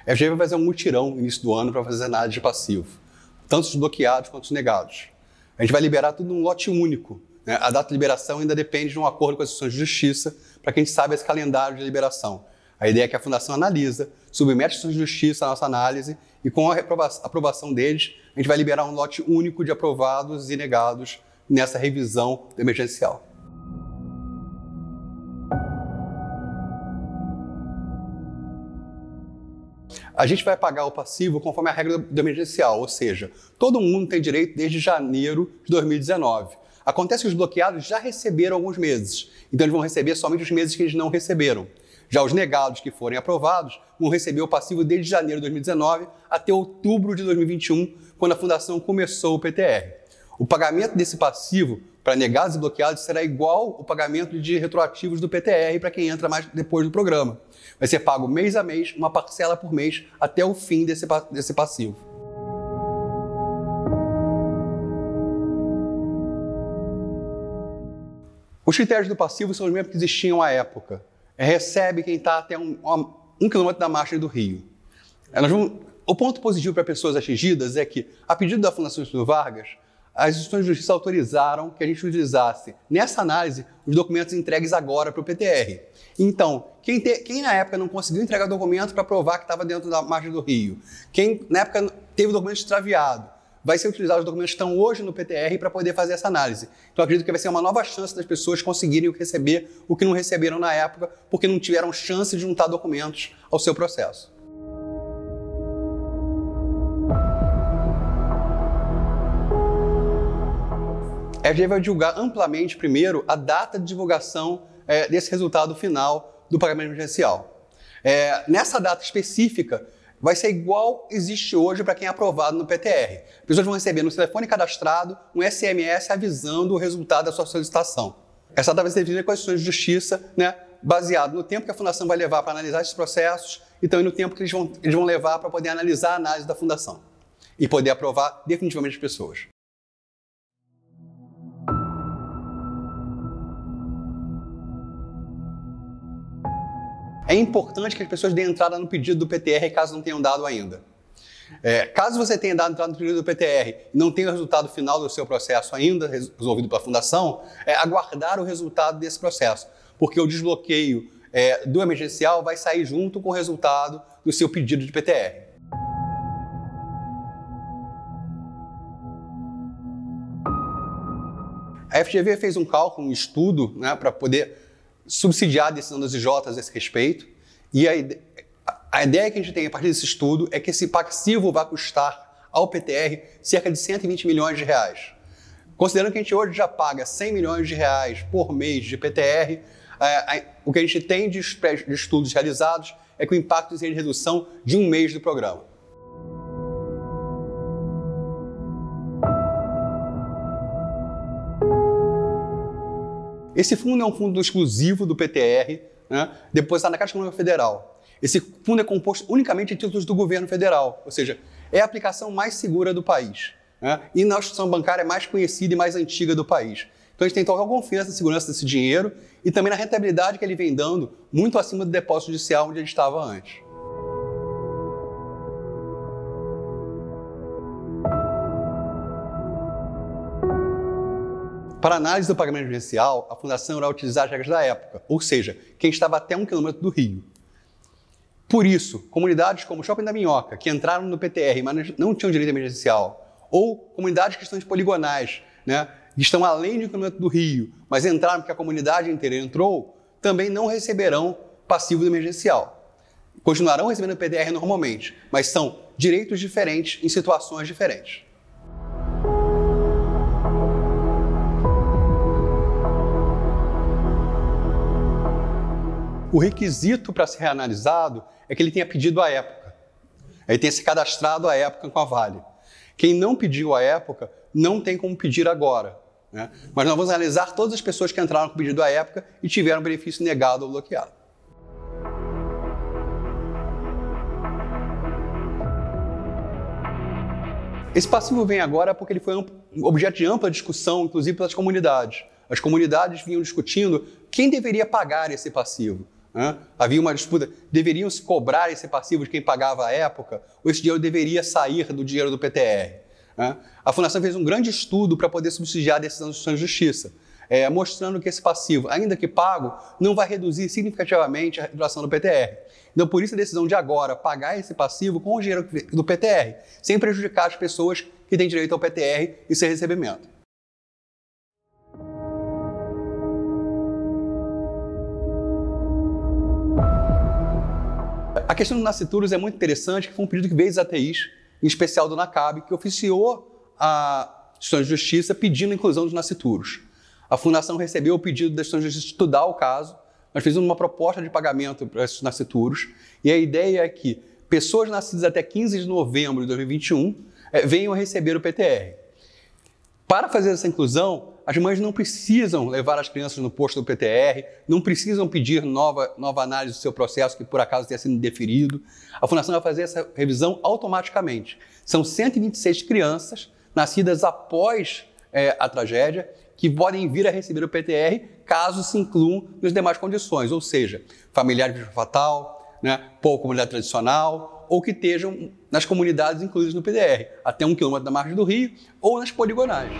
A FGV vai fazer um mutirão no início do ano para fazer análise de passivo, tanto os bloqueados quanto os negados. A gente vai liberar tudo num lote único, né? A data de liberação ainda depende de um acordo com as instituições de justiça para que a gente saiba esse calendário de liberação. A ideia é que a Fundação analisa, submete as instituições de justiça à nossa análise e com a aprovação deles, a gente vai liberar um lote único de aprovados e negados nessa revisão emergencial. A gente vai pagar o passivo conforme a regra do emergencial, ou seja, todo mundo tem direito desde janeiro de 2019. Acontece que os bloqueados já receberam alguns meses, então eles vão receber somente os meses que eles não receberam. Já os negados que forem aprovados vão receber o passivo desde janeiro de 2019 até outubro de 2021, quando a Fundação começou o PTR. O pagamento desse passivo para negados e bloqueados será igual ao pagamento de retroativos do PTR para quem entra mais depois do programa. Vai ser pago mês a mês, uma parcela por mês, até o fim desse passivo. Os critérios do passivo são os mesmos que existiam à época. Recebe quem está até um quilômetro da margem do rio. O ponto positivo para pessoas atingidas é que, a pedido da Fundação Getúlio Vargas, as instituições de justiça autorizaram que a gente utilizasse, nessa análise, os documentos entregues agora para o PTR. Então, quem na época não conseguiu entregar documento para provar que estava dentro da margem do rio, quem na época teve o documento extraviado, vai ser utilizado os documentos que estão hoje no PTR para poder fazer essa análise. Então, acredito que vai ser uma nova chance das pessoas conseguirem receber o que não receberam na época, porque não tiveram chance de juntar documentos ao seu processo. A FGV vai divulgar amplamente, primeiro, a data de divulgação desse resultado final do pagamento emergencial. Nessa data específica, vai ser igual existe hoje para quem é aprovado no PTR. As pessoas vão receber no telefone cadastrado um SMS avisando o resultado da sua solicitação. Essa data vai ser definida com as instituições de justiça, né, baseado no tempo que a Fundação vai levar para analisar esses processos e também no tempo que eles vão levar para poder analisar a análise da Fundação e poder aprovar definitivamente as pessoas. É importante que as pessoas deem entrada no pedido do PTR caso não tenham dado ainda. Caso você tenha dado entrada no pedido do PTR e não tenha o resultado final do seu processo ainda resolvido pela Fundação, aguardar o resultado desse processo, porque o desbloqueio do emergencial vai sair junto com o resultado do seu pedido de PTR. A FGV fez um cálculo, um estudo, né, para poder subsidiar a decisão das IJs a esse respeito, e a ideia que a gente tem a partir desse estudo é que esse passivo vai custar ao PTR cerca de 120 milhões de reais. Considerando que a gente hoje já paga 100 milhões de reais por mês de PTR, o que a gente tem de estudos realizados é que o impacto seria de redução de um mês do programa. Esse fundo é um fundo exclusivo do PTR, né, depositado na Caixa Econômica Federal. Esse fundo é composto unicamente de títulos do governo federal, ou seja, é a aplicação mais segura do país, né, e na instituição bancária mais conhecida e mais antiga do país. Então a gente tem total confiança na segurança desse dinheiro e também na rentabilidade que ele vem dando, muito acima do depósito judicial onde ele estava antes. Para análise do pagamento emergencial, a Fundação irá utilizar as regras da época, ou seja, quem estava até 1 quilômetro do rio. Por isso, comunidades como o Shopping da Minhoca, que entraram no PTR, mas não tinham direito emergencial, ou comunidades que estão poligonais, né, que estão além de 1 quilômetro do rio, mas entraram porque a comunidade inteira entrou, também não receberão passivo emergencial. Continuarão recebendo o PTR normalmente, mas são direitos diferentes em situações diferentes. O requisito para ser reanalisado é que ele tenha pedido à época. Ele tenha se cadastrado à época com a Vale. Quem não pediu à época não tem como pedir agora, né? Mas nós vamos analisar todas as pessoas que entraram com pedido à época e tiveram benefício negado ou bloqueado. Esse passivo vem agora porque ele foi objeto de ampla discussão, inclusive pelas comunidades. As comunidades vinham discutindo quem deveria pagar esse passivo. Né? Havia uma disputa, deveriam se cobrar esse passivo de quem pagava à época, ou esse dinheiro deveria sair do dinheiro do PTR? Né? A Fundação fez um grande estudo para poder subsidiar a decisão do Tribunal de Justiça, mostrando que esse passivo, ainda que pago, não vai reduzir significativamente a duração do PTR. Então, por isso a decisão de agora pagar esse passivo com o dinheiro do PTR, sem prejudicar as pessoas que têm direito ao PTR e seu recebimento. A questão do nasciturus é muito interessante, que foi um pedido que veio dos ATIs, em especial do NACAB, que oficiou a Instituição de Justiça pedindo a inclusão dos nasciturus. A Fundação recebeu o pedido da Instituição de Justiça estudar o caso, nós fizemos uma proposta de pagamento para esses nasciturus, e a ideia é que pessoas nascidas até 15 de novembro de 2021 venham a receber o PTR. Para fazer essa inclusão, as mães não precisam levar as crianças no posto do PTR, não precisam pedir nova análise do seu processo, que por acaso tenha sido indeferido. A Fundação vai fazer essa revisão automaticamente. São 126 crianças nascidas após a tragédia que podem vir a receber o PTR caso se incluam nas demais condições, ou seja, familiares de vítima fatal, ou comunidade tradicional, ou que estejam nas comunidades incluídas no PTR, até 1 quilômetro da margem do rio ou nas poligonais.